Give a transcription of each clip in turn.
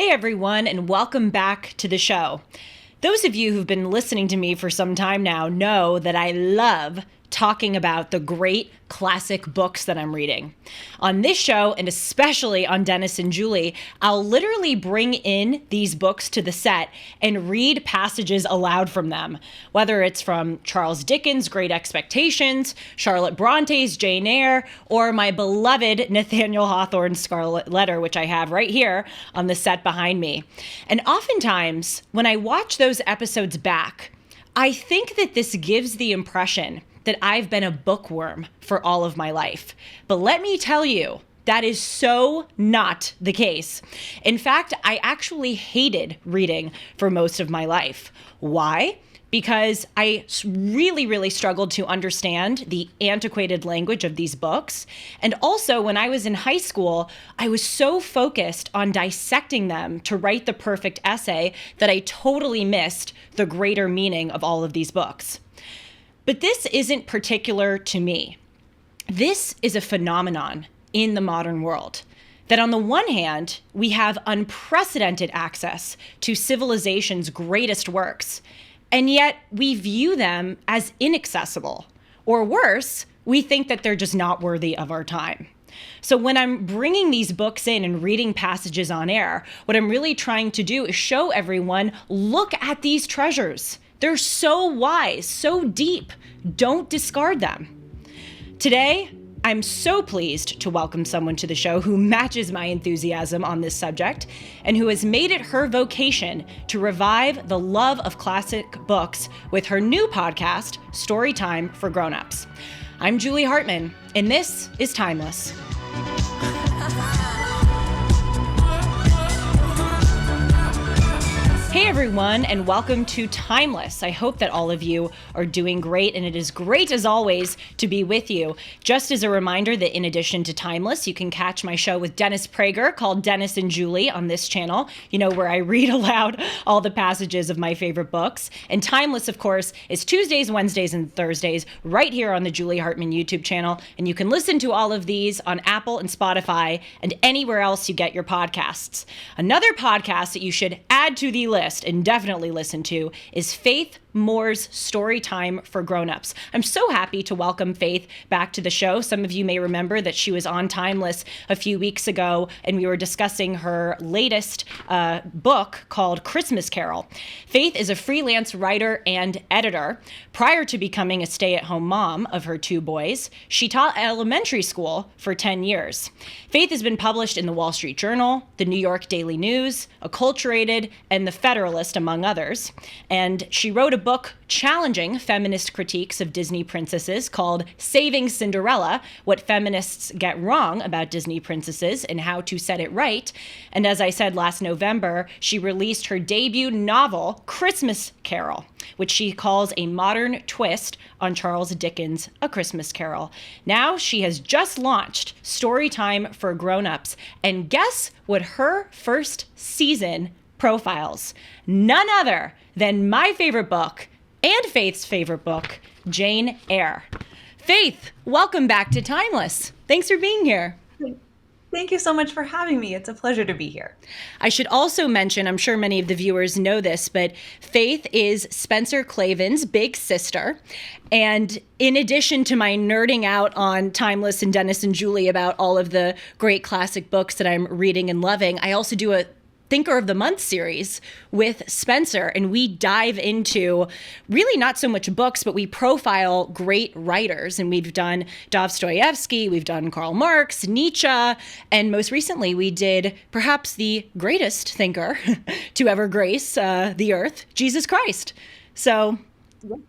Hey everyone, and welcome back to the show. Those of you who've been listening to me for some time now know that I love talking about the great classic books that I'm reading. On this show, and especially on Dennis and Julie, I'll literally bring in these books to the set and read passages aloud from them, whether it's from Charles Dickens' Great Expectations, Charlotte Bronte's Jane Eyre, or my beloved Nathaniel Hawthorne's Scarlet Letter, which I have right here on the set behind me. And oftentimes, when I watch those episodes back, I think that this gives the impression that I've been a bookworm for all of my life. But let me tell you, that is so not the case. In fact, I actually hated reading for most of my life. Why? Because I really struggled to understand the antiquated language of these books. And also, when I was in high school, I was so focused on dissecting them to write the perfect essay that I totally missed the greater meaning of all of these books. But this isn't particular to me. This is a phenomenon in the modern world. That on the one hand, we have unprecedented access to civilization's greatest works, and yet we view them as inaccessible. Or worse, we think that they're just not worthy of our time. So when I'm bringing these books in and reading passages on air, what I'm really trying to do is show everyone, look at these treasures. They're so wise, so deep. Don't discard them. Today, I'm so pleased to welcome someone to the show who matches my enthusiasm on this subject and who has made it her vocation to revive the love of classic books with her new podcast, Storytime for Grown-Ups. I'm Julie Hartman, and this is Timeless. Hey everyone, and welcome to Timeless. I hope that all of you are doing great, and it is great as always to be with you. Just as a reminder that in addition to Timeless, you can catch my show with Dennis Prager called Dennis and Julie on this channel, where I read aloud all the passages of my favorite books. And Timeless, of course, is Tuesdays, Wednesdays, and Thursdays right here on the Julie Hartman YouTube channel. And you can listen to all of these on Apple and Spotify and anywhere else you get your podcasts. Another podcast that you should add to the list and definitely listen to is Faith Moore's Storytime for Grown-Ups. I'm so happy to welcome Faith back to the show. Some of you may remember that she was on Timeless a few weeks ago, and we were discussing her latest book called Christmas Carol. Faith is a freelance writer and editor. Prior to becoming a stay-at-home mom of her two boys, she taught elementary school for 10 years. Faith has been published in the Wall Street Journal, the New York Daily News, Acculturated, and the Federalist, among others. And she wrote a book challenging feminist critiques of Disney princesses called Saving Cinderella, What Feminists Get Wrong About Disney Princesses and How to Set It Right. And as I said last November, she released her debut novel, Christmas Carol, which she calls a modern twist on Charles Dickens' A Christmas Carol. Now she has just launched Storytime for Grown-Ups. And guess what her first season profiles? None other than my favorite book and Faith's favorite book, Jane Eyre. Faith, welcome back to Timeless. Thanks for being here. Thank you so much for having me. It's a pleasure to be here. I should also mention, I'm sure many of the viewers know this, but Faith is Spencer Klavin's big sister. And in addition to my nerding out on Timeless and Dennis and Julie about all of the great classic books that I'm reading and loving, I also do a Thinker of the Month series with Spencer, and we dive into really not so much books, but we profile great writers. And we've done Dostoevsky, we've done Karl Marx, Nietzsche, and most recently we did perhaps the greatest thinker to ever grace the earth, Jesus Christ. So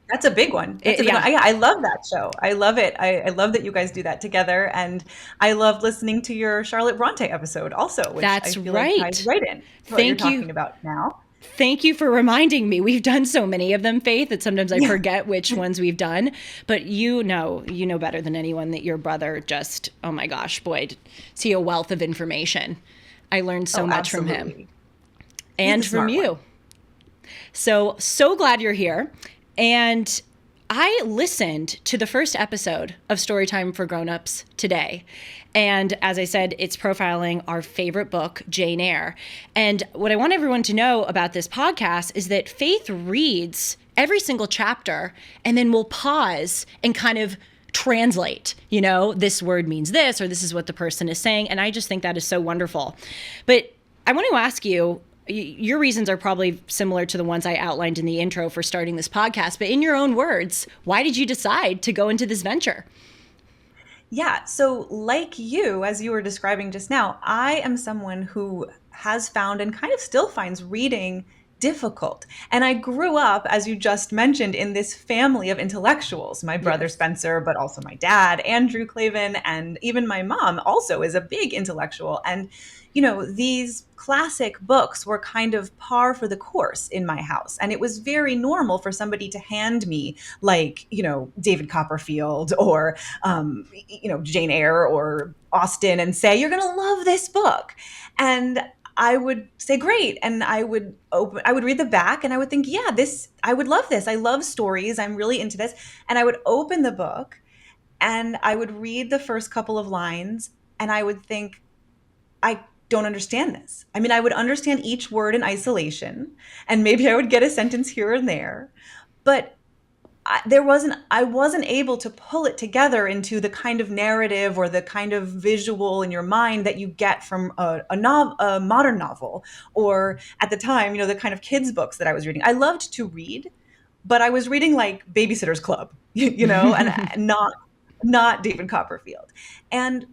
that's a big one. I love that show. I love it. I love that you guys do that together. And I love listening to your Charlotte Bronte episode also, which That's I feel right. like ties right in to what you're talking about now. Thank you for reminding me. We've done so many of them, Faith, that sometimes I forget which ones we've done. But you know better than anyone that your brother just, oh my gosh, boy, is he a wealth of information. I learned so much from him and from you. So glad you're here. And I listened to the first episode of Storytime for Grown-Ups today. And as I said, it's profiling our favorite book, Jane Eyre. And what I want everyone to know about this podcast is that Faith reads every single chapter and then we'll pause and kind of translate, this word means this, or this is what the person is saying. And I just think that is so wonderful. But I want to ask you, your reasons are probably similar to the ones I outlined in the intro for starting this podcast, but in your own words, why did you decide to go into this venture? Yeah, so like you, as you were describing just now, I am someone who has found and kind of still finds reading difficult. And I grew up, as you just mentioned, in this family of intellectuals. My brother Spencer, but also my dad, Andrew Clavin, and even my mom also is a big intellectual. And these classic books were kind of par for the course in my house. And it was very normal for somebody to hand me David Copperfield or, Jane Eyre or Austen and say, you're going to love this book. And I would say, great. And I would read the back and I would think, yeah, I would love this. I love stories. I'm really into this. And I would open the book and I would read the first couple of lines and I would think, I don't understand this. I mean, I would understand each word in isolation and maybe I would get a sentence here and there, but I wasn't able to pull it together into the kind of narrative or the kind of visual in your mind that you get from a modern novel, or at the time, the kind of kids books that I was reading. I loved to read, but I was reading like Babysitter's Club, and not David Copperfield. And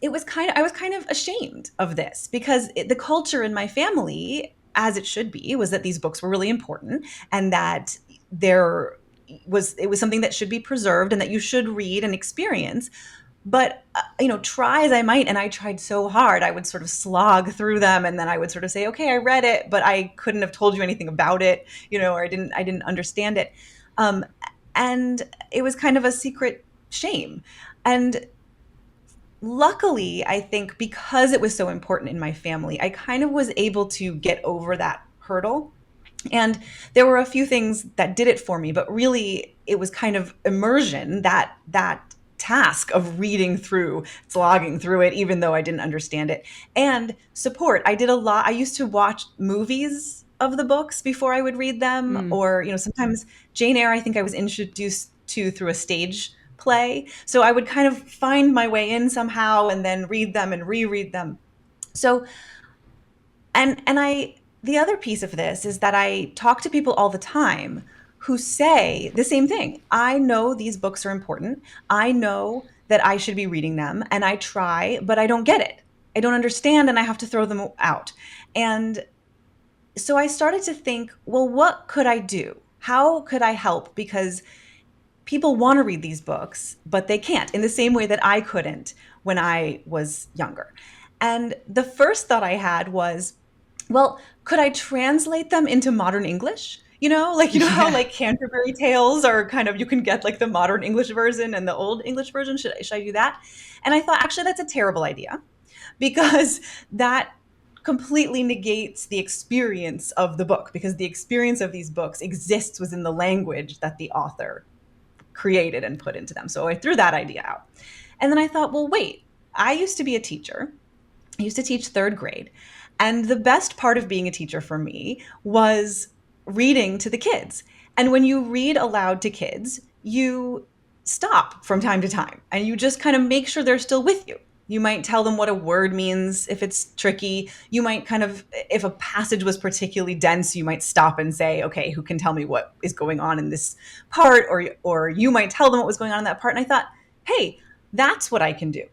I was kind of ashamed of this because the culture in my family, as it should be, was that these books were really important and that it was something that should be preserved and that you should read and experience. But, try as I might, and I tried so hard, I would sort of slog through them and then I would sort of say, okay, I read it, but I couldn't have told you anything about it, or I didn't understand it. And it was kind of a secret shame. And luckily, I think because it was so important in my family, I kind of was able to get over that hurdle. And there were a few things that did it for me, but really it was kind of immersion, that task of reading through, slogging through it, even though I didn't understand it, and support. I did a lot. I used to watch movies of the books before I would read them, or, sometimes Jane Eyre, I think I was introduced to through a stage play. So I would kind of find my way in somehow and then read them and reread them. So, the other piece of this is that I talk to people all the time who say the same thing. I know these books are important. I know that I should be reading them and I try, but I don't get it. I don't understand and I have to throw them out. And so I started to think, well, what could I do? How could I help? Because people want to read these books, but they can't in the same way that I couldn't when I was younger. And the first thought I had was, well, could I translate them into modern English? How like Canterbury Tales are kind of, you can get like the modern English version and the old English version. Should I do that? And I thought, actually, that's a terrible idea because that completely negates the experience of the book, because the experience of these books exists within the language that the author created and put into them. So I threw that idea out. And then I thought, well, wait, I used to be a teacher. I used to teach third grade. And the best part of being a teacher for me was reading to the kids. And when you read aloud to kids, you stop from time to time and you just kind of make sure they're still with you. You might tell them what a word means if it's tricky. You might kind of, if a passage was particularly dense, you might stop and say, okay, who can tell me what is going on in this part? Or you might tell them what was going on in that part. And I thought, hey, that's what I can do.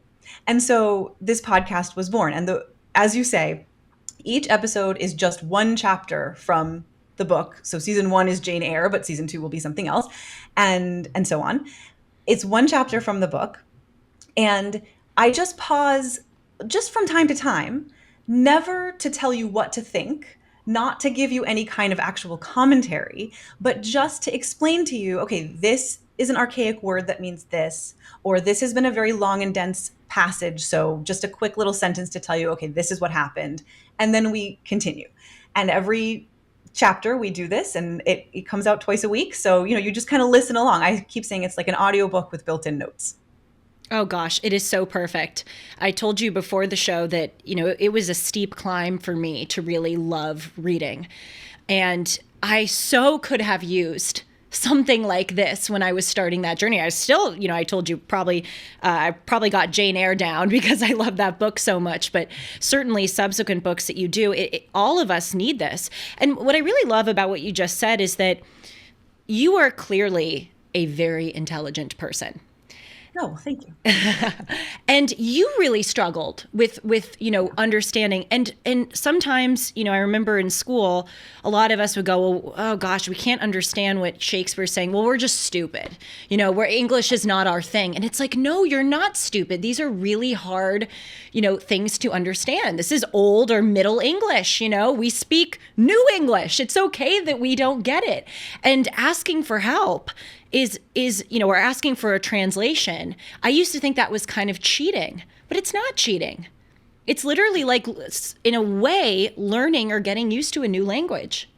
And so this podcast was born. And as you say, each episode is just one chapter from the book. So season 1 is Jane Eyre, but season 2 will be something else, and so on. It's one chapter from the book. And I just pause just from time to time, never to tell you what to think, not to give you any kind of actual commentary, but just to explain to you, okay, this is an archaic word that means this, or this has been a very long and dense passage. So just a quick little sentence to tell you, okay, this is what happened. And then we continue. And every chapter we do this, and it comes out twice a week. So, you just kind of listen along. I keep saying it's like an audiobook with built-in notes. Oh gosh, it is so perfect. I told you before the show that, it was a steep climb for me to really love reading. And I so could have used something like this when I was starting that journey. I still, I told you I probably got Jane Eyre down because I love that book so much, but certainly subsequent books that you do, all of us need this. And what I really love about what you just said is that you are clearly a very intelligent person. Oh, well, thank you. And you really struggled with understanding, and sometimes, I remember in school a lot of us would go, oh gosh, we can't understand what Shakespeare's saying. Well, we're just stupid, where English is not our thing. And it's like, no, you're not stupid. These are really hard things to understand. This is old or middle English. We speak new English. It's okay that we don't get it. And asking for help is we're asking for a translation. I used to think that was kind of cheating, but it's not cheating. It's literally like, in a way, learning or getting used to a new language.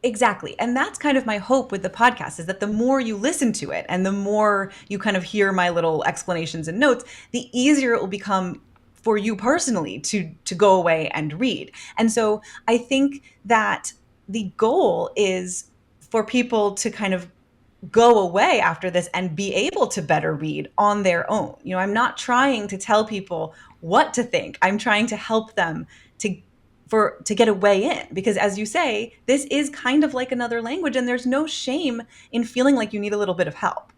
Exactly. And that's kind of my hope with the podcast, is that the more you listen to it and the more you kind of hear my little explanations and notes, the easier it will become for you personally to go away and read. And so I think that the goal is for people to kind of go away after this and be able to better read on their own. I'm not trying to tell people what to think. I'm trying to help them to get a way in, because as you say, this is kind of like another language, and there's no shame in feeling like you need a little bit of help.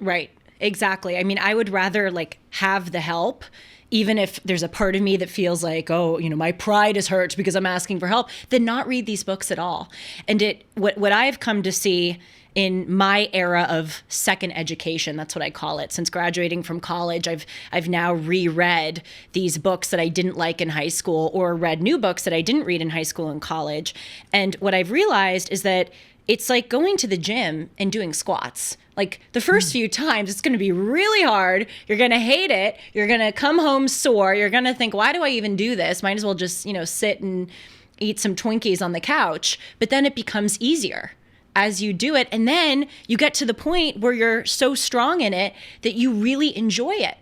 Right. Exactly. I mean, I would rather have the help, even if there's a part of me that feels like, oh, my pride is hurt because I'm asking for help, than not read these books at all. And what I've come to see in my era of second education, that's what I call it. Since graduating from college, I've now reread these books that I didn't like in high school, or read new books that I didn't read in high school and college. And what I've realized is that it's like going to the gym and doing squats. Like the first few times, it's going to be really hard. You're going to hate it. You're going to come home sore. You're going to think, why do I even do this? Might as well just, sit and eat some Twinkies on the couch. But then it becomes easier as you do it. And then you get to the point where you're so strong in it that you really enjoy it.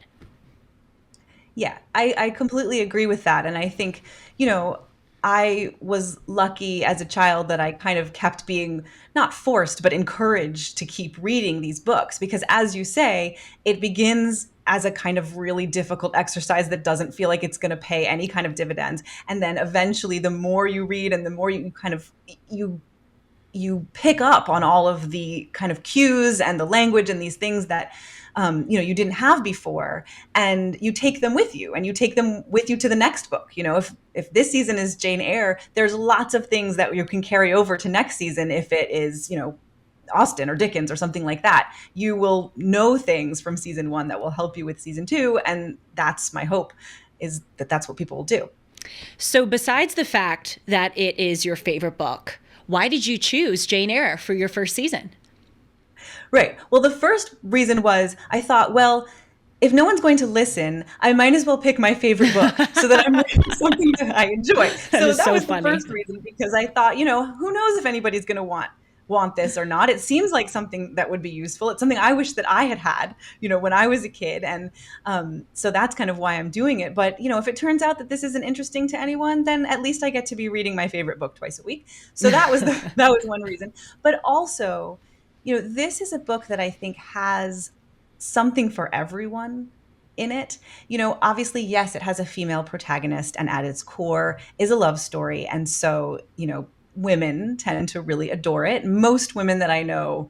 Yeah, I completely agree with that. And I think, I was lucky as a child that I kind of kept being not forced, but encouraged to keep reading these books, because as you say, it begins as a kind of really difficult exercise that doesn't feel like it's going to pay any kind of dividends. And then eventually, the more you read and the more you kind of, you pick up on all of the kind of cues and the language and these things that you didn't have before, and you take them with you, and you take them with you to the next book. If this season is Jane Eyre, there's lots of things that you can carry over to next season. If it is, Austen or Dickens or something like that, you will know things from season one that will help you with season two. And that's my hope, is that that's what people will do. So besides the fact that it is your favorite book, why did you choose Jane Eyre for your first season? Right. Well, the first reason was I thought, well, if no one's going to listen, I might as well pick my favorite book so that I'm reading something that I enjoy. So that was funny. The first reason, because I thought, who knows if anybody's going to want this or not. It seems like something that would be useful. It's something I wish that I had, when I was a kid. And so that's kind of why I'm doing it. But, if it turns out that this isn't interesting to anyone, then at least I get to be reading my favorite book twice a week. So that was that was one reason. But also, this is a book that I think has something for everyone in it. Obviously, yes, it has a female protagonist, and at its core is a love story. And so, women tend to really adore it. Most women that I know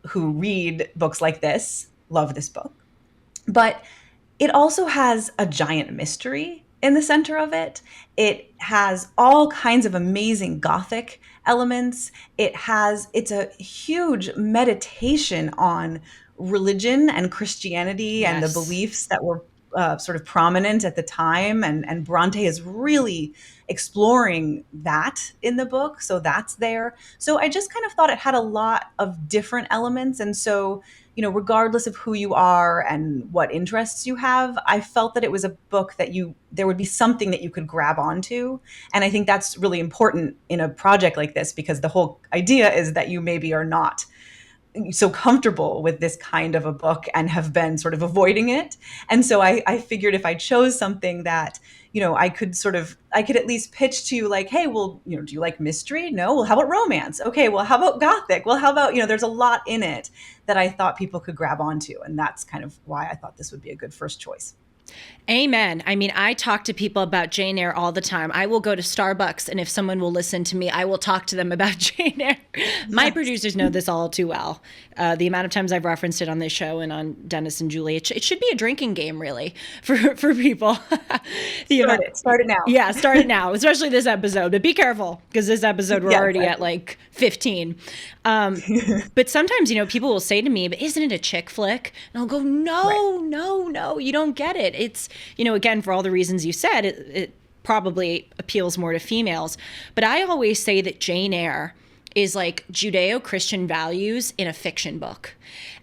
who read books like this love this book. But it also has a giant mystery in the center of it. It has all kinds of amazing Gothic elements. It's a huge meditation on religion and Christianity, and the beliefs that were sort of prominent at the time. And Bronte is really exploring that in the book. So that's there. So I just kind of thought it had a lot of different elements. And so, regardless of who you are and what interests you have, I felt that it was a book that there would be something that you could grab onto. And I think that's really important in a project like this, because the whole idea is that you maybe are not so comfortable with this kind of a book and have been sort of avoiding it. And so I figured if I chose something that, I could at least pitch to you like, hey, well, do you like mystery? No. Well, how about romance? Okay. Well, how about gothic? Well, how about, there's a lot in it that I thought people could grab onto. And that's kind of why I thought this would be a good first choice. Amen. I mean, I talk to people about Jane Eyre all the time. I will go to Starbucks, and if someone will listen to me, I will talk to them about Jane Eyre. My producers know this all too well. The amount of times I've referenced it on this show and on Dennis and Julie, it should be a drinking game, really, for people. Start it now. Yeah, start it now, especially this episode. But be careful, because this episode we're already at like 15. But sometimes, people will say to me, but isn't it a chick flick? And I'll go, no, you don't get it. It's, again, for all the reasons you said, it probably appeals more to females. But I always say that Jane Eyre is like Judeo-Christian values in a fiction book.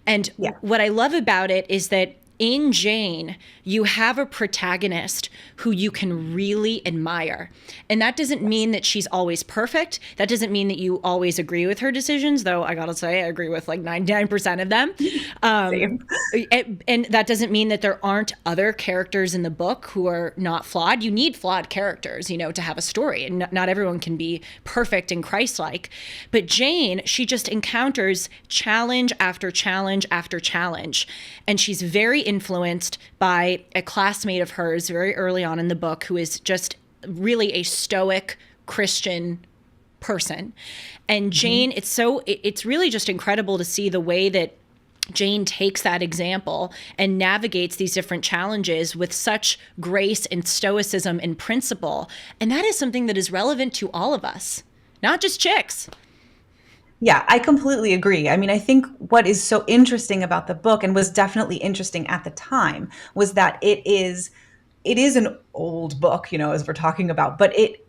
And what I love about it is that in Jane, you have a protagonist who you can really admire. And that doesn't mean that she's always perfect. That doesn't mean that you always agree with her decisions, though I gotta say, I agree with like 99% of them. And that doesn't mean that there aren't other characters in the book who are not flawed. You need flawed characters, to have a story. And not everyone can be perfect and Christ-like. But Jane, she just encounters challenge after challenge after challenge. And she's very influenced by a classmate of hers very early on in the book who is just really a stoic Christian person. And Jane, it's really just incredible to see the way that Jane takes that example and navigates these different challenges with such grace and stoicism and principle. And that is something that is relevant to all of us, not just chicks. Yeah, I completely agree. I mean, I think what is so interesting about the book, and was definitely interesting at the time, was that it is an old book, as we're talking about, but it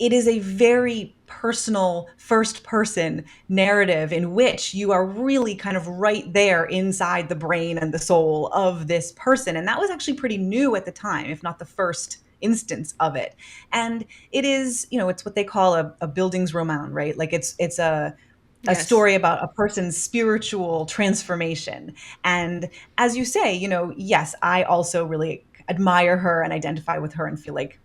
is a very personal first person narrative in which you are really kind of right there inside the brain and the soul of this person. And that was actually pretty new at the time, if not the first instance of it. And it is, it's what they call a Bildungsroman, right? Like it's a story about a person's spiritual transformation. And as you say, yes, I also really admire her and identify with her and feel like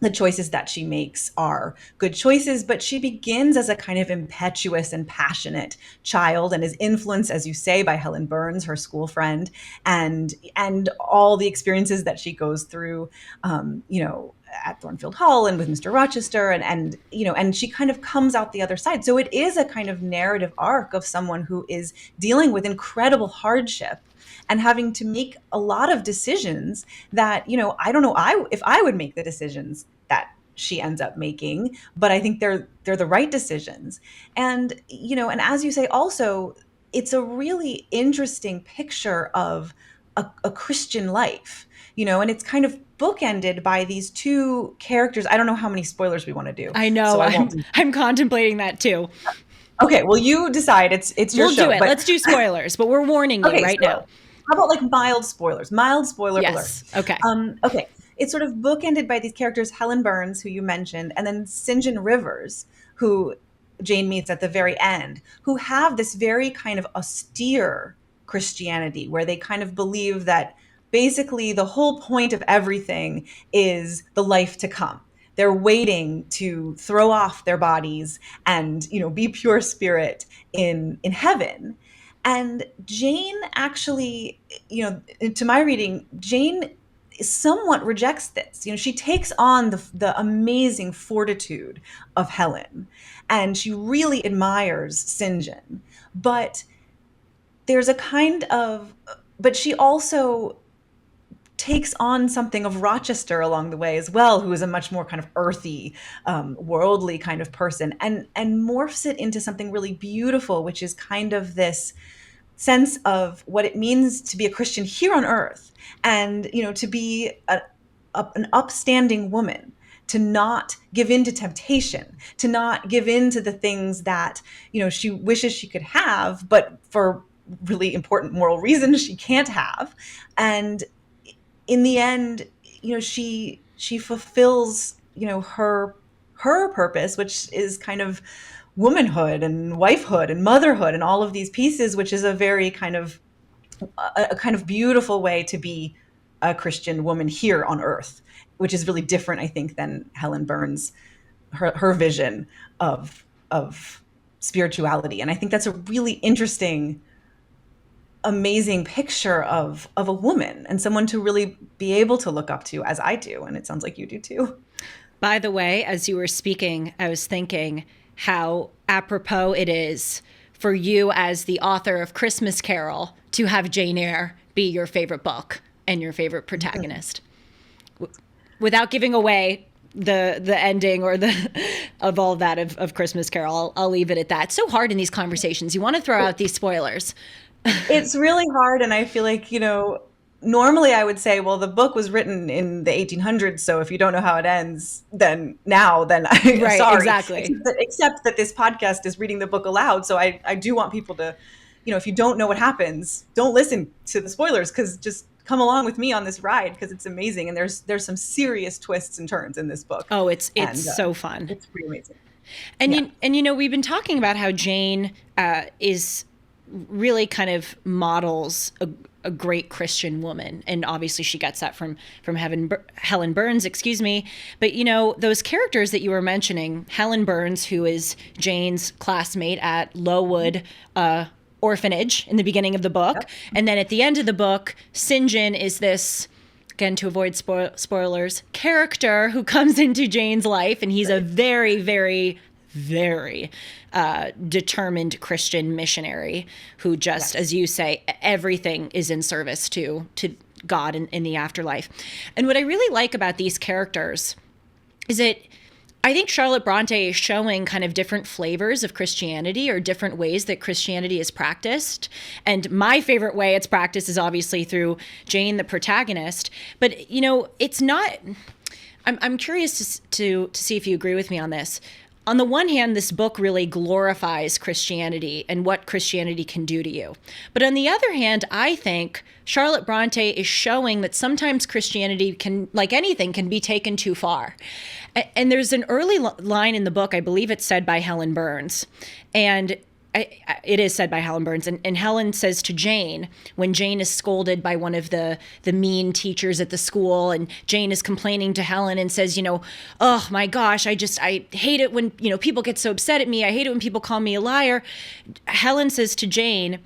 the choices that she makes are good choices, but she begins as a kind of impetuous and passionate child and is influenced, as you say, by Helen Burns, her school friend, and all the experiences that she goes through, at Thornfield Hall and with Mr. Rochester, and she kind of comes out the other side. So it is a kind of narrative arc of someone who is dealing with incredible hardship and having to make a lot of decisions that, I don't know if I would make the decisions that she ends up making, but I think they're the right decisions. And, and as you say, also, it's a really interesting picture of a Christian life, and it's kind of bookended by these two characters. I don't know how many spoilers we want to do. I know. So I'm contemplating that too. Okay, well, you decide. It's your show. We'll do it. Let's do spoilers, but we're warning you now. How about like mild spoilers? Mild spoiler alert. Okay. Okay. It's sort of bookended by these characters, Helen Burns, who you mentioned, and then St. John Rivers, who Jane meets at the very end, who have this very kind of austere Christianity where they kind of believe that basically the whole point of everything is the life to come. They're waiting to throw off their bodies and, be pure spirit in heaven. And Jane actually, to my reading, Jane somewhat rejects this. She takes on the amazing fortitude of Helen, and she really admires St. John. But there's a kind of, but she also takes on something of Rochester along the way as well, who is a much more kind of earthy, worldly kind of person, and morphs it into something really beautiful, which is kind of this sense of what it means to be a Christian here on earth, and to be an upstanding woman, to not give in to temptation, to not give in to the things that she wishes she could have, but for really important moral reasons she can't have. And in the end, she fulfills, her purpose, which is kind of womanhood and wifehood and motherhood and all of these pieces, which is a very kind of a kind of beautiful way to be a Christian woman here on earth, which is really different, I think, than Helen Burns, her vision of spirituality. And I think that's a really interesting, amazing picture of a woman and someone to really be able to look up to, as I do. And it sounds like you do too. By the way, as you were speaking, I was thinking how apropos it is for you as the author of Christmas Carol to have Jane Eyre be your favorite book and your favorite protagonist. Without giving away the ending or the of all that of Christmas Carol, I'll leave it at that. It's so hard in these conversations. You want to throw out these spoilers. It's really hard. And I feel like, normally I would say, well, the book was written in the 1800s. So if you don't know how it ends, then I'm right, sorry. Exactly. Except that this podcast is reading the book aloud. So I do want people to, if you don't know what happens, don't listen to the spoilers, because just come along with me on this ride, because it's amazing. And there's some serious twists and turns in this book. Oh, it's so fun. It's pretty amazing. And we've been talking about how Jane is really kind of models a great Christian woman. And obviously she gets that from Helen Burns, excuse me. But, those characters that you were mentioning, Helen Burns, who is Jane's classmate at Lowood Orphanage in the beginning of the book. Yep. And then at the end of the book, St. John is this, again, to avoid spoilers, character who comes into Jane's life. And he's a very, very, very determined Christian missionary who just, as you say, everything is in service to God in the afterlife. And what I really like about these characters is that I think Charlotte Bronte is showing kind of different flavors of Christianity, or different ways that Christianity is practiced. And my favorite way it's practiced is obviously through Jane, the protagonist. But, it's not, I'm curious to see if you agree with me on this. On the one hand, this book really glorifies Christianity and what Christianity can do to you. But on the other hand, I think Charlotte Bronte is showing that sometimes Christianity can, like anything, can be taken too far. And there's an early line in the book, I believe it's said by Helen Burns, and it is said by Helen Burns, and Helen says to Jane, when Jane is scolded by one of the mean teachers at the school, and Jane is complaining to Helen and says, oh my gosh, I hate it when, people get so upset at me. I hate it when people call me a liar. Helen says to Jane,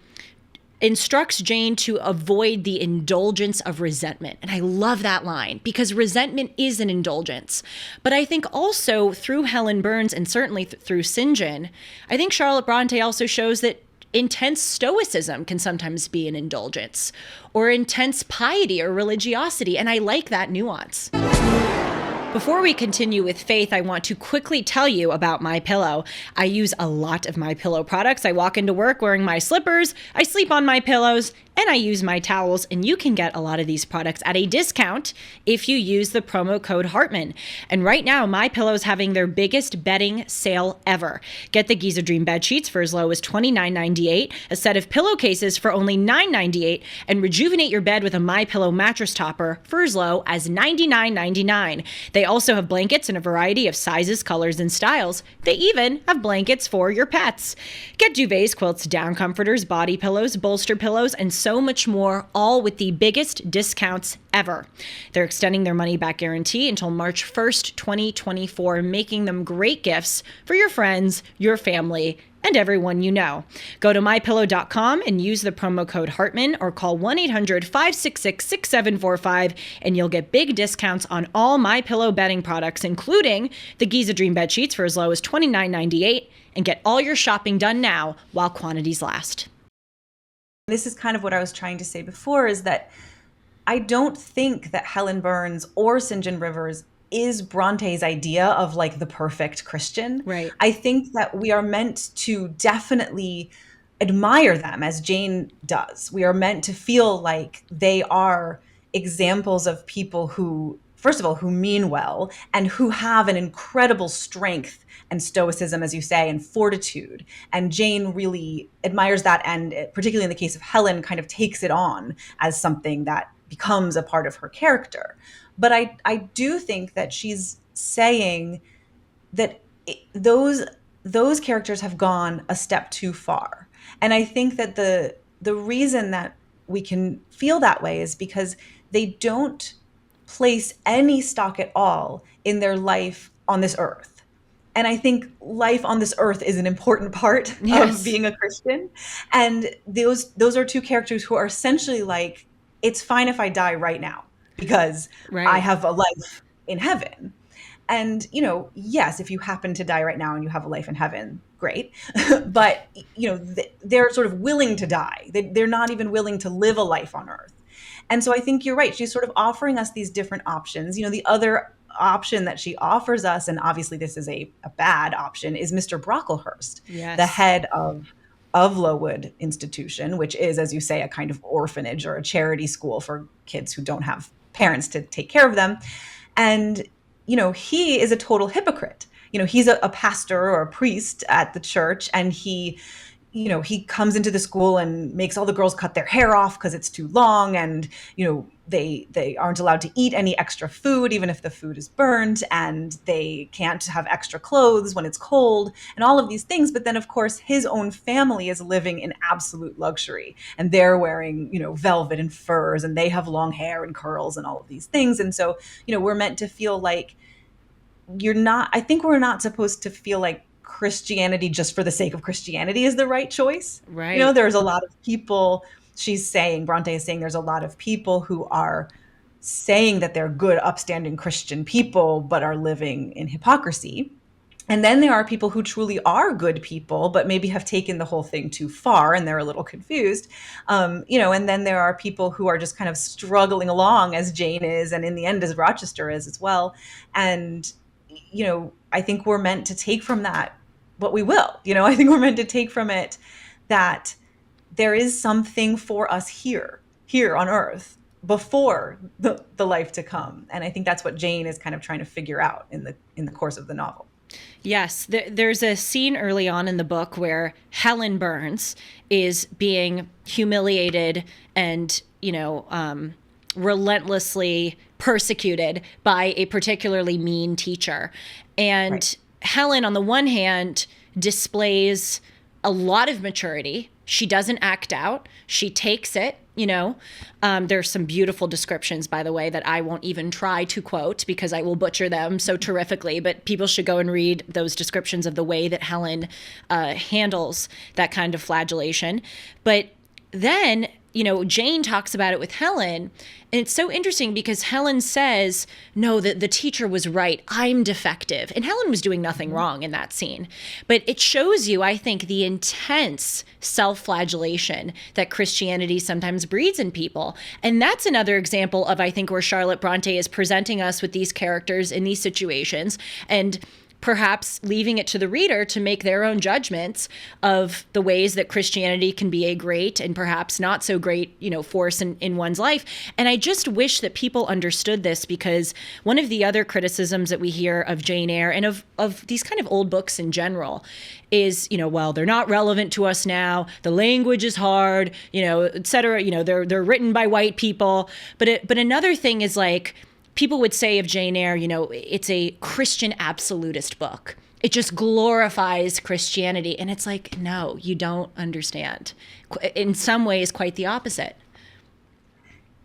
instructs Jane to avoid the indulgence of resentment. And I love that line, because resentment is an indulgence. But I think also through Helen Burns, and certainly through St. John, I think Charlotte Bronte also shows that intense stoicism can sometimes be an indulgence, or intense piety or religiosity. And I like that nuance. Before we continue with Faith, I want to quickly tell you about MyPillow. I use a lot of MyPillow products. I walk into work wearing my slippers, I sleep on my pillows, and I use my towels, and you can get a lot of these products at a discount if you use the promo code Hartman. And right now, MyPillow is having their biggest bedding sale ever. Get the Giza Dream bed sheets for as low as $29.98, a set of pillowcases for only $9.98, and rejuvenate your bed with a MyPillow mattress topper for as low as $99.99. They also have blankets in a variety of sizes, colors, and styles. They even have blankets for your pets. Get duvets, quilts, down comforters, body pillows, bolster pillows, and so much more, all with the biggest discounts ever. They're extending their money-back guarantee until March 1st, 2024, making them great gifts for your friends, your family, and everyone you know. Go to mypillow.com and use the promo code Hartman, or call 1-800-566-6745, and you'll get big discounts on all MyPillow bedding products, including the Giza Dream bed sheets for as low as $29.98, and get all your shopping done now while quantities last. This is kind of what I was trying to say before, is that I don't think that Helen Burns or St. John Rivers is Bronte's idea of like the perfect Christian. Right. I think that we are meant to definitely admire them, as Jane does. We are meant to feel like they are examples of people who, first of all, who mean well and who have an incredible strength and stoicism, as you say, and fortitude. And Jane really admires that, and particularly in the case of Helen, kind of takes it on as something that becomes a part of her character. But I do think that she's saying that those characters have gone a step too far. And I think that the reason that we can feel that way is because they don't place any stock at all in their life on this earth. And I think life on this earth is an important part of Yes. being a Christian. And those are two characters who are essentially like, it's fine if I die right now because I Right. have a life in heaven. And, yes, if you happen to die right now and you have a life in heaven, great. But, they're sort of willing to die. They're not even willing to live a life on earth. And so I think you're right. She's sort of offering us these different options. The other option that she offers us, and obviously this is a bad option, is Mr. Brocklehurst, the Yes. head of Lowood Institution, which is, as you say, a kind of orphanage or a charity school for kids who don't have parents to take care of them. And, he is a total hypocrite. He's a pastor or a priest at the church, and he comes into the school and makes all the girls cut their hair off because it's too long, and they aren't allowed to eat any extra food even if the food is burned, and they can't have extra clothes when it's cold, and all of these things. But then of course his own family is living in absolute luxury, and they're wearing velvet and furs, and they have long hair and curls and all of these things. And so we're meant to feel like I think we're not supposed to feel like Christianity just for the sake of Christianity is the right choice. Right. There's a lot of people, Bronte is saying there's a lot of people who are saying that they're good, upstanding Christian people, but are living in hypocrisy. And then there are people who truly are good people, but maybe have taken the whole thing too far and they're a little confused. And then there are people who are just kind of struggling along, as Jane is, and in the end, as Rochester is as well. And, I think we're meant to take from that what we will. I think we're meant to take from it that there is something for us here on earth before the life to come. And I think that's what Jane is kind of trying to figure out in the course of the novel. Yes, there's a scene early on in the book where Helen Burns is being humiliated and, relentlessly persecuted by a particularly mean teacher. And Right. Helen, on the one hand, displays a lot of maturity. She doesn't act out. She takes it, There's some beautiful descriptions, by the way, that I won't even try to quote because I will butcher them so terrifically. But people should go and read those descriptions of the way that Helen handles that kind of flagellation. But then, Jane talks about it with Helen. And it's so interesting because Helen says, no, the teacher was right. I'm defective. And Helen was doing nothing wrong in that scene. But it shows you, I think, the intense self-flagellation that Christianity sometimes breeds in people. And that's another example of, I think, where Charlotte Bronte is presenting us with these characters in these situations and perhaps leaving it to the reader to make their own judgments of the ways that Christianity can be a great and perhaps not so great, force in one's life. And I just wish that people understood this, because one of the other criticisms that we hear of Jane Eyre and of these kind of old books in general is, well, they're not relevant to us now. The language is hard, et cetera. They're written by white people. But another thing is, like, people would say of Jane Eyre, it's a Christian absolutist book. It just glorifies Christianity. And it's like, no, you don't understand. In some ways, quite the opposite.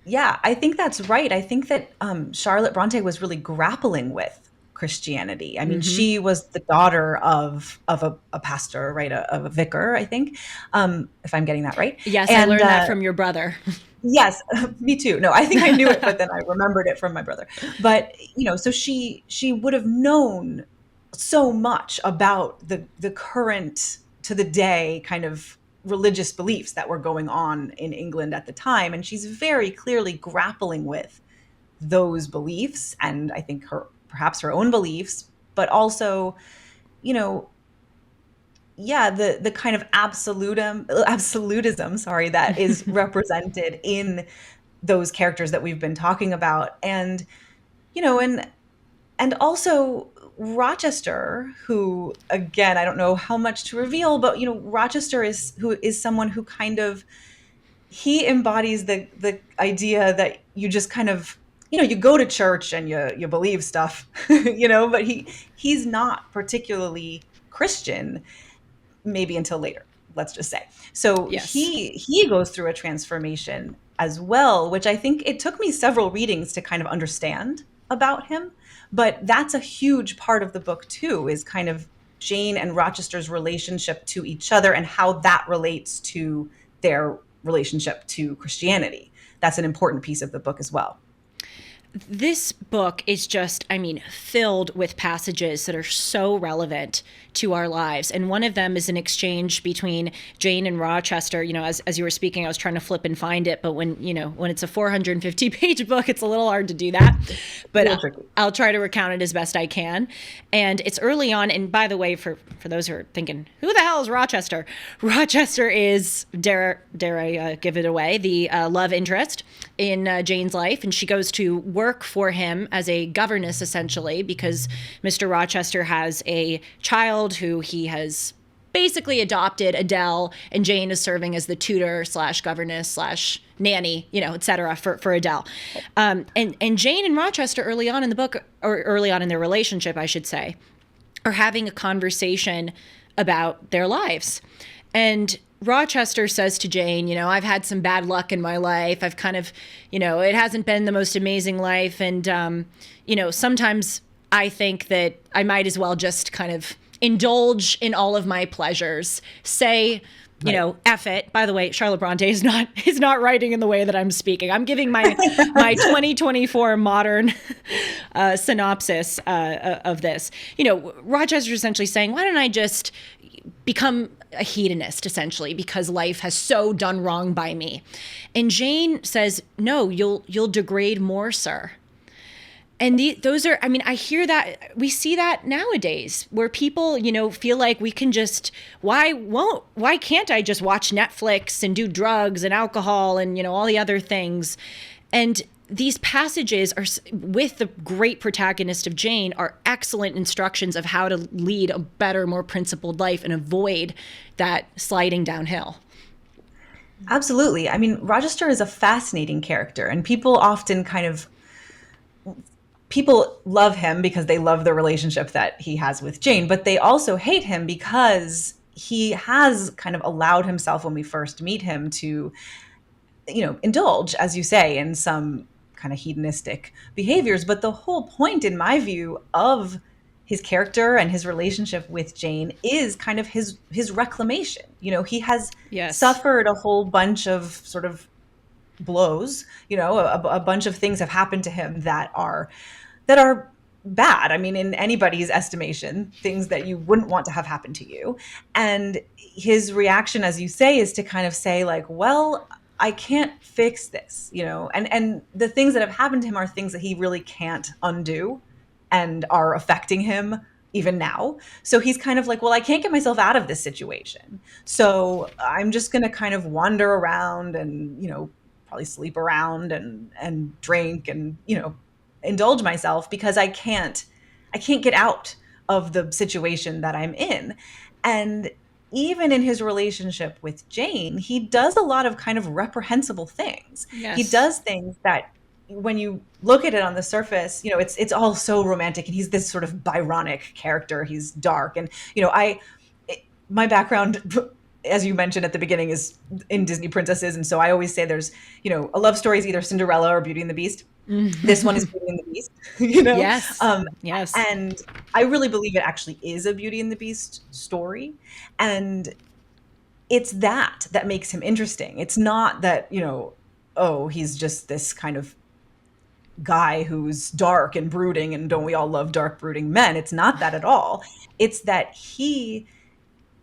Yeah, I think that's right. I think that Charlotte Bronte was really grappling with Christianity. I mean, she was the daughter of a pastor, right? Of a vicar, I think, if I'm getting that right. Yes, I And learned that from your brother. yes, me too. No, I think I knew it, but then I remembered it from my brother. But so she would have known so much about the current to the day kind of religious beliefs that were going on in England at the time, and she's very clearly grappling with those beliefs, and I think perhaps her own beliefs, but also, yeah, the kind of absolutism, sorry, that is represented in those characters that we've been talking about. And you know, and also Rochester, who again, I don't know how much to reveal, but Rochester is someone who kind of he embodies the idea that you just kind of you go to church and you believe stuff, but he's not particularly Christian, maybe until later, let's just say. So Yes. he goes through a transformation as well, which I think it took me several readings to kind of understand about him. But that's a huge part of the book too, is kind of Jane and Rochester's relationship to each other and how that relates to their relationship to Christianity. That's an important piece of the book as well. This book is just, I mean, filled with passages that are so relevant to our lives. And one of them is an exchange between Jane and Rochester. As you were speaking, I was trying to flip and find it, but when it's a 450 page book, it's a little hard to do that. But I'll try to recount it as best I can. And it's early on. And by the way, for those who are thinking, who the hell is Rochester? Rochester is, dare I give it away, the love interest in Jane's life. And she goes to work for him as a governess, essentially, because Mr. Rochester has a child who he has basically adopted, Adele, and Jane is serving as the tutor slash governess slash nanny, et cetera, for Adele. And Jane and Rochester early on in the book, or early on in their relationship, I should say, are having a conversation about their lives. And Rochester says to Jane, I've had some bad luck in my life. I've kind of, it hasn't been the most amazing life. And, sometimes I think that I might as well just kind of indulge in all of my pleasures. Say, F it. By the way, Charlotte Bronte is not writing in the way that I'm speaking. I'm giving my 2024 modern synopsis of this. Rochester's essentially saying, why don't I just become a hedonist, essentially, because life has so done wrong by me. And Jane says, no, you'll degrade more, sir. And those are, I mean, I hear that, we see that nowadays where people, feel like we can just, why can't I just watch Netflix and do drugs and alcohol and, all the other things? And these passages are, with the great protagonist of Jane, are excellent instructions of how to lead a better, more principled life and avoid that sliding downhill. Absolutely. I mean, Rochester is a fascinating character, and people love him because they love the relationship that he has with Jane, but they also hate him because he has kind of allowed himself, when we first meet him, to, indulge, as you say, in some kind of hedonistic behaviors. But the whole point, in my view, of his character and his relationship with Jane is kind of his reclamation. He has suffered a whole bunch of sort of blows, a bunch of things have happened to him that are bad. I mean, in anybody's estimation, things that you wouldn't want to have happen to you. And his reaction, as you say, is to kind of say like, well, I can't fix this, and the things that have happened to him are things that he really can't undo and are affecting him even now. So he's kind of like, well, I can't get myself out of this situation. So I'm just going to kind of wander around and, probably sleep around and drink and, indulge myself because I can't get out of the situation that I'm in. And even in his relationship with Jane, he does a lot of kind of reprehensible things. Yes. He does things that, when you look at it on the surface, it's all so romantic, and he's this sort of Byronic character. He's dark, and my background, as you mentioned at the beginning, is in Disney princesses, and so I always say there's a love story is either Cinderella or Beauty and the Beast. This one is Beauty and the Beast, Yes. Yes. And I really believe it actually is a Beauty and the Beast story, and it's that makes him interesting. It's not that oh, he's just this kind of guy who's dark and brooding, and don't we all love dark brooding men? It's not that at all. It's that he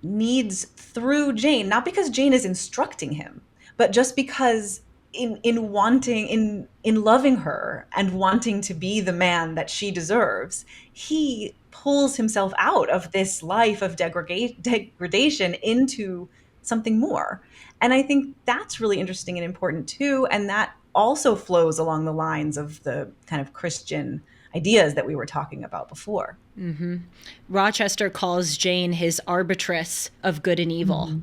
needs, through Jane, not because Jane is instructing him, but just because in wanting, in loving her and wanting to be the man that she deserves, he pulls himself out of this life of degradation into something more. And I think that's really interesting and important too. And that also flows along the lines of the kind of Christian ideas that we were talking about before. Rochester calls Jane his arbitress of good and evil.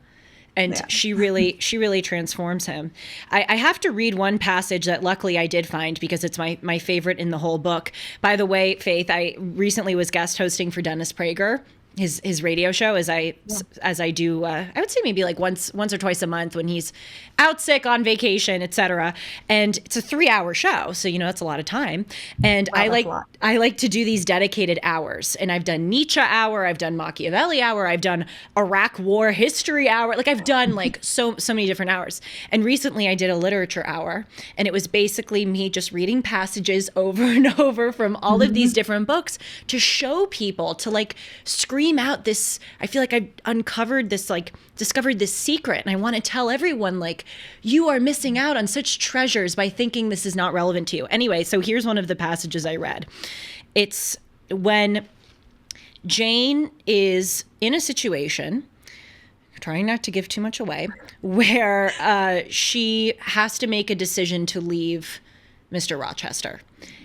And Yeah. she really transforms him. I have to read one passage that luckily I did find because it's my favorite in the whole book. By the way, Faith, I recently was guest hosting for Dennis Prager, his radio show, as I do. I would say maybe like once or twice a month when he's out sick, on vacation, etc. And it's a 3-hour show, so that's a lot of time. And Wow, I like to do these dedicated hours. And I've done Nietzsche hour, I've done Machiavelli hour, I've done Iraq War history hour. Like I've done like so many different hours. And recently I did a literature hour, and it was basically me just reading passages over and over from all of these different books to show people, to like scream out this. I feel like I've uncovered this, like discovered this secret, and I want to tell everyone, like, you are missing out on such treasures by thinking this is not relevant to you. Anyway, so here's one of the passages I read. It's when Jane is in a situation, trying not to give too much away, where she has to make a decision to leave Mr. Rochester.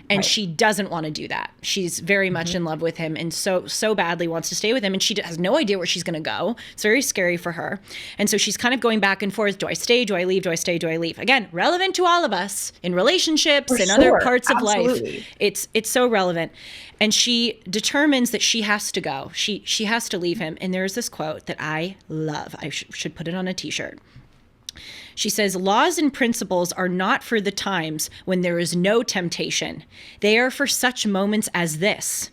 And Right. she doesn't want to do that. She's very much in love with him and so badly wants to stay with him. And she has no idea where she's going to go. It's very scary for her. And so she's kind of going back and forth. Do I stay? Do I leave? Do I stay? Do I leave? Again, relevant to all of us in relationships and other parts of Absolutely. life. It's so relevant. And she determines that she has to go. She has to leave him. And there's this quote that I love. I should put it on a t-shirt. She says, laws and principles are not for the times when there is no temptation. They are for such moments as this.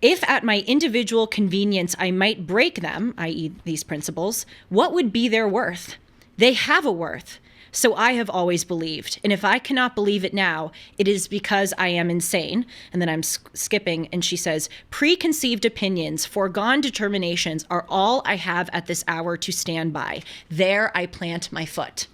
If at my individual convenience I might break them, i.e. these principles, what would be their worth? They have a worth. So I have always believed. And if I cannot believe it now, it is because I am insane. And then I'm skipping. And she says, preconceived opinions, foregone determinations are all I have at this hour to stand by. There I plant my foot.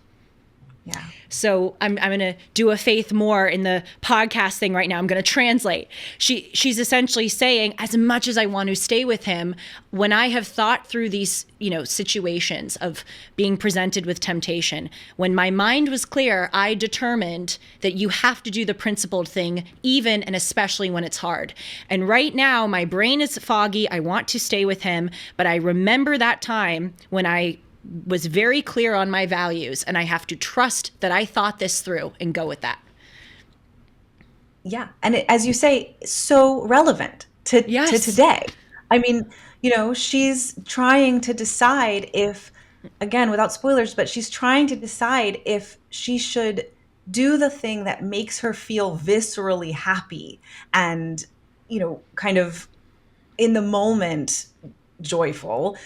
Yeah. So I'm going to do a Faith more in the podcast thing right now. I'm going to translate. She's essentially saying, as much as I want to stay with him, when I have thought through these, situations of being presented with temptation, when my mind was clear, I determined that you have to do the principled thing, even and especially when it's hard. And right now, my brain is foggy. I want to stay with him, but I remember that time when I was very clear on my values, and I have to trust that I thought this through and go with that. Yeah. And as you say, so relevant to today. I mean, she's trying to decide if, again, without spoilers, but she's trying to decide if she should do the thing that makes her feel viscerally happy and, kind of in the moment joyful,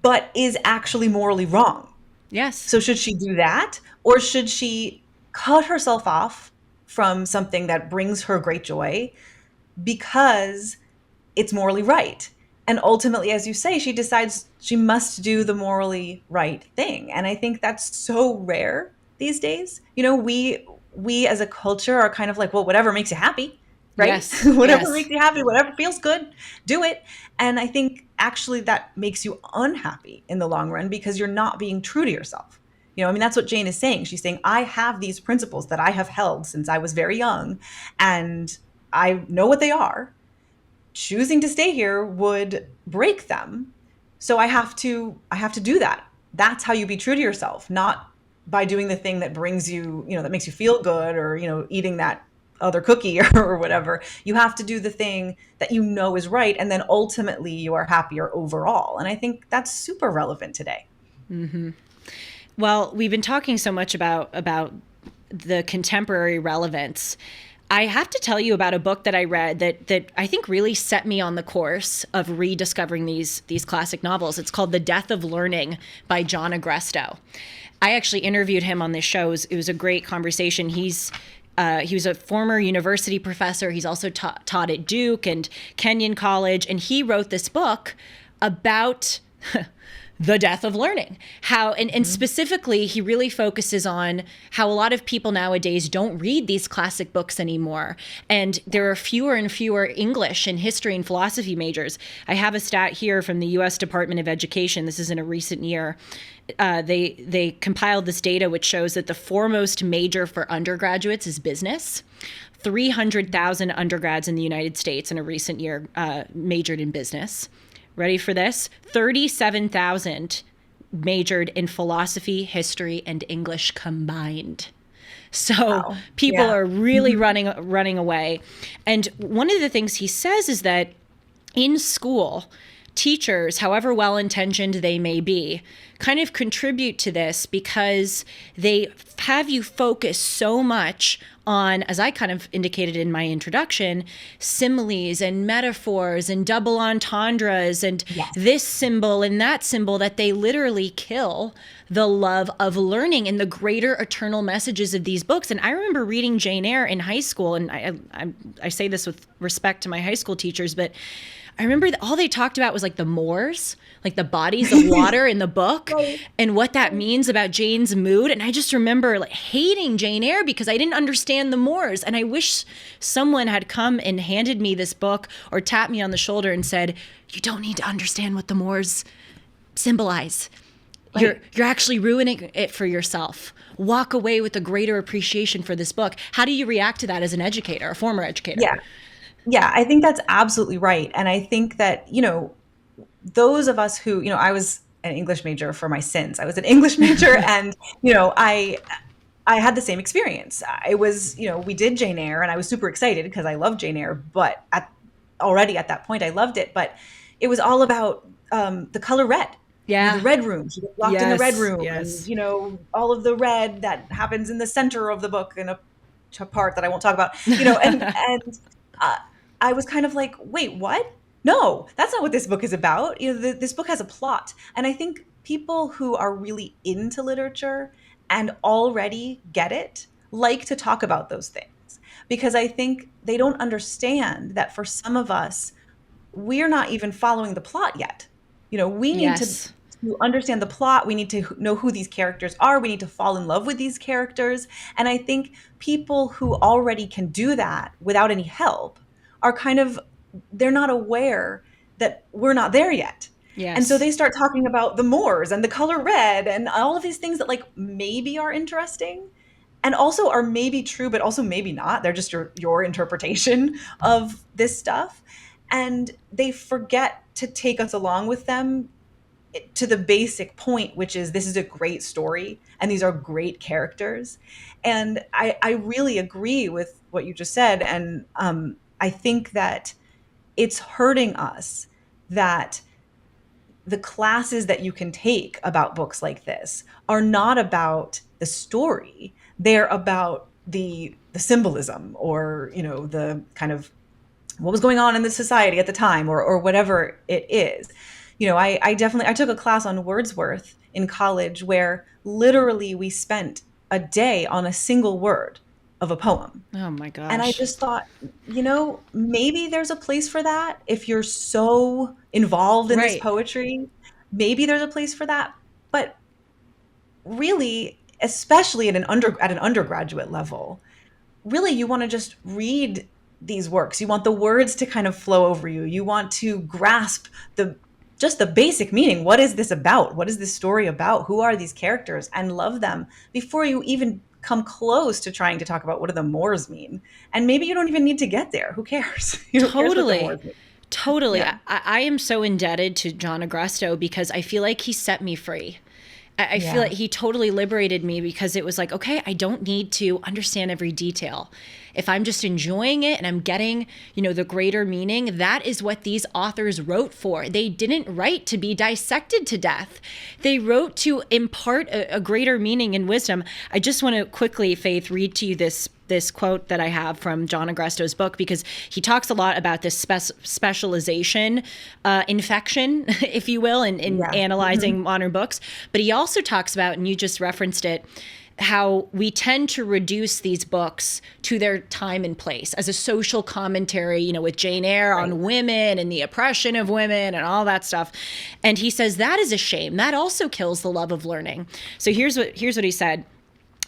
but is actually morally wrong. Yes. So should she do that? Or should she cut herself off from something that brings her great joy because it's morally right? And ultimately, as you say, she decides she must do the morally right thing. And I think that's so rare these days. We as a culture are kind of like, well, whatever makes you happy, right? Yes. Whatever Yes. makes you happy, whatever feels good, do it. And I think actually that makes you unhappy in the long run because you're not being true to yourself. That's what Jane is saying. She's saying, I have these principles that I have held since I was very young, and I know what they are. Choosing to stay here would break them. So I have to do that. That's how you be true to yourself, not by doing the thing that brings you, that makes you feel good, or, eating that other cookie or whatever. You have to do the thing that you know is right, and then ultimately you are happier overall. And I think that's super relevant today. Mm-hmm. Well, we've been talking so much about the contemporary relevance. I have to tell you about a book that I read that I think really set me on the course of rediscovering these classic novels. It's called The Death of Learning by John Agresto. I actually interviewed him on this show. It was a great conversation. He was a former university professor. He's also taught at Duke and Kenyon College. And he wrote this book about the death of learning. And specifically, he really focuses on how a lot of people nowadays don't read these classic books anymore. And there are fewer and fewer English and history and philosophy majors. I have a stat here from the U.S. Department of Education. This is in a recent year. They compiled this data which shows that the foremost major for undergraduates is business. 300,000 undergrads in the United States in a recent year majored in business. Ready for this? 37,000 majored in philosophy, history, and English combined. So Wow. people Yeah. are really running away. And one of the things he says is that in school, teachers, however well-intentioned they may be, kind of contribute to this because they have you focus so much on, as I kind of indicated in my introduction, similes and metaphors and double entendres and Yes. this symbol and that symbol, that they literally kill the love of learning and the greater eternal messages of these books. And I remember reading Jane Eyre in high school, and I say this with respect to my high school teachers, but I remember that all they talked about was like the moors, like the bodies of water in the book, Right. and what that means about Jane's mood. And I just remember like hating Jane Eyre because I didn't understand the moors. And I wish someone had come and handed me this book or tapped me on the shoulder and said, you don't need to understand what the moors symbolize. Right. You're actually ruining it for yourself. Walk away with a greater appreciation for this book. How do you react to that as an educator, a former educator? Yeah. Yeah, I think that's absolutely right. And I think that, those of us who, I was an English major for my sins. I was an English major and, I had the same experience. I was, we did Jane Eyre and I was super excited because I love Jane Eyre, but already at that point I loved it, but it was all about the color red. Yeah. The red room. She gets locked in the red Yes, room. yes. And, all of the red that happens in the center of the book in a part that I won't talk about, and I was kind of like, wait, what? No, that's not what this book is about. This book has a plot. And I think people who are really into literature and already get it like to talk about those things because I think they don't understand that for some of us, we're not even following the plot yet. We need Yes. to understand the plot. We need to know who these characters are. We need to fall in love with these characters. And I think people who already can do that without any help are they're not aware that we're not there yet. Yes. And so they start talking about the moors and the color red and all of these things that like maybe are interesting and also are maybe true, but also maybe not. They're just your interpretation of this stuff. And they forget to take us along with them to the basic point, which is this is a great story and these are great characters. And I really agree with what you just said. And I think that it's hurting us that the classes that you can take about books like this are not about the story. They're about the symbolism or, the kind of what was going on in the society at the time or whatever it is. I took a class on Wordsworth in college where literally we spent a day on a single word of a poem. Oh my gosh. And I just thought, maybe there's a place for that. If you're so involved in this Right. poetry, maybe there's a place for that. But really, especially at an undergraduate level, really you want to just read these works. You want the words to kind of flow over you. You want to grasp just the basic meaning. What is this about? What is this story about? Who are these characters? And love them before you even come close to trying to talk about what do the moors mean. And maybe you don't even need to get there. Who cares? Who cares what the Totally. moors mean? Totally. Yeah. I am so indebted to John Agresto because I feel like he set me free. I Yeah. feel like he totally liberated me because it was like, okay, I don't need to understand every detail. If I'm just enjoying it and I'm getting, the greater meaning, that is what these authors wrote for. They didn't write to be dissected to death. They wrote to impart a greater meaning and wisdom. I just want to quickly, Faith, read to you this quote that I have from John Agresto's book, because he talks a lot about this specialization infection, if you will, in Yeah. analyzing modern books. But he also talks about, and you just referenced it, how we tend to reduce these books to their time and place as a social commentary, with Jane Eyre on women and the oppression of women and all that stuff. And he says that is a shame. That also kills the love of learning. So here's what he said.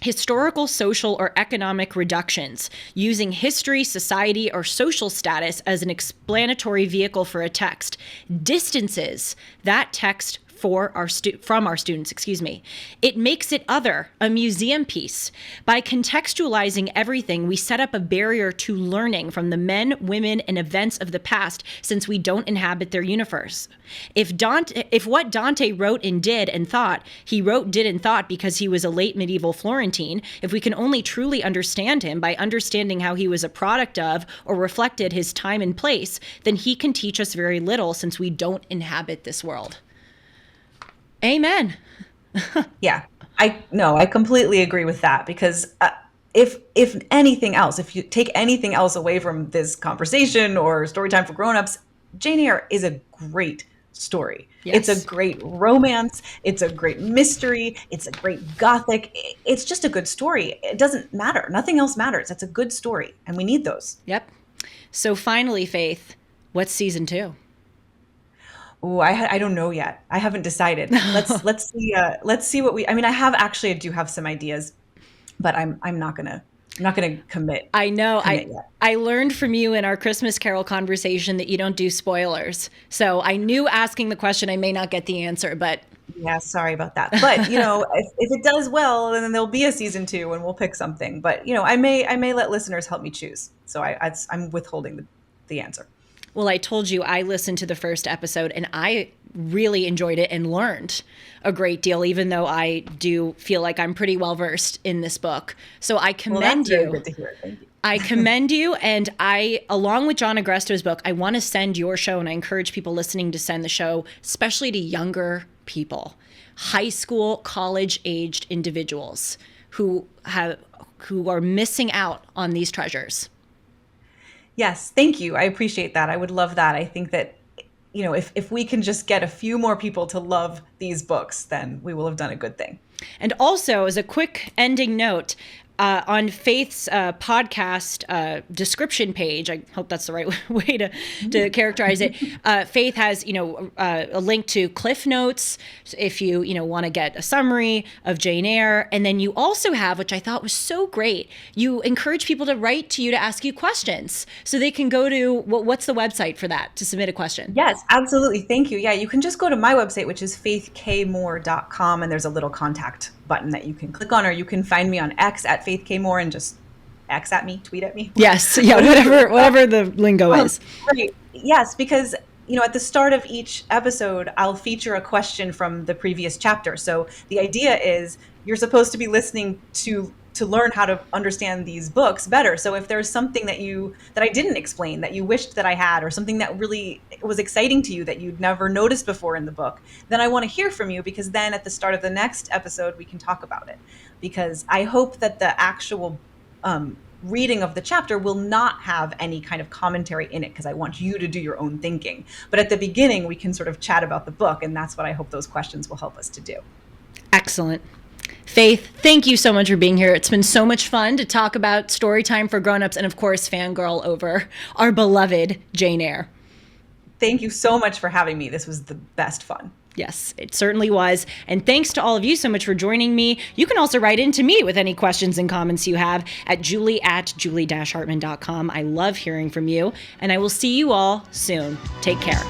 Historical, social, or economic reductions using history, society, or social status as an explanatory vehicle for a text distances that text from our students, excuse me. It makes it other, a museum piece. By contextualizing everything, we set up a barrier to learning from the men, women, and events of the past, since we don't inhabit their universe. If what Dante wrote and did and thought, he wrote, did, and thought because he was a late medieval Florentine, if we can only truly understand him by understanding how he was a product of or reflected his time and place, then he can teach us very little, since we don't inhabit this world. Amen. Yeah, I completely agree with that, because if anything else, if you take anything else away from this conversation or Storytime for Grownups, Jane Eyre is a great story. Yes. It's a great romance. It's a great mystery. It's a great gothic. It's just a good story. It doesn't matter. Nothing else matters. It's a good story, and we need those. Yep. So finally, Faith, what's season 2? Oh, I don't know yet. I haven't decided. Let's see. Let's see what we. I mean, I do have some ideas, but I'm not gonna commit. I know. Commit yet. I learned from you in our Christmas Carol conversation that you don't do spoilers. So I knew asking the question I may not get the answer, but Yeah, sorry about that. But if it does well, then there'll be a season 2, and we'll pick something. But I may let listeners help me choose. So I'm withholding the answer. well, I told you I listened to the first episode and I really enjoyed it and learned a great deal, even though I do feel like I'm pretty well versed in this book. So I commend you. Good to hear. Thank you. I commend you. And I, along with John Agresto's book, I want to send your show, and I encourage people listening to send the show, especially to younger people, high school, college-aged individuals who are missing out on these treasures. Yes, thank you. I appreciate that. I would love that. I think that, if we can just get a few more people to love these books, then we will have done a good thing. And also, as a quick ending note, on Faith's podcast description page, I hope that's the right way to characterize it. Faith has, a link to Cliff Notes if you want to get a summary of Jane Eyre. And then you also have, which I thought was so great, you encourage people to write to you to ask you questions. So they can go to, what's the website for that, to submit a question? Yes, absolutely. Thank you. Yeah, you can just go to my website, which is faithkmoore.com, and there's a little contact button that you can click on, or you can find me on X at Faith K. Moore and just X at me, tweet at me. Yes, yeah, whatever the lingo is. Great. Yes, because at the start of each episode, I'll feature a question from the previous chapter. So the idea is you're supposed to be listening to learn how to understand these books better. So if there's something that I didn't explain, that you wished that I had, or something that really was exciting to you that you'd never noticed before in the book, then I want to hear from you, because then at the start of the next episode, we can talk about it. Because I hope that the actual reading of the chapter will not have any kind of commentary in it, because I want you to do your own thinking. But at the beginning, we can sort of chat about the book, and that's what I hope those questions will help us to do. Excellent. Faith, thank you so much for being here. It's been so much fun to talk about Storytime for Grownups and, of course, fangirl over our beloved Jane Eyre. Thank you so much for having me. This was the best fun. Yes, it certainly was. And thanks to all of you so much for joining me. You can also write in to me with any questions and comments you have at julie@julie-hartman.com. I love hearing from you, and I will see you all soon. Take care.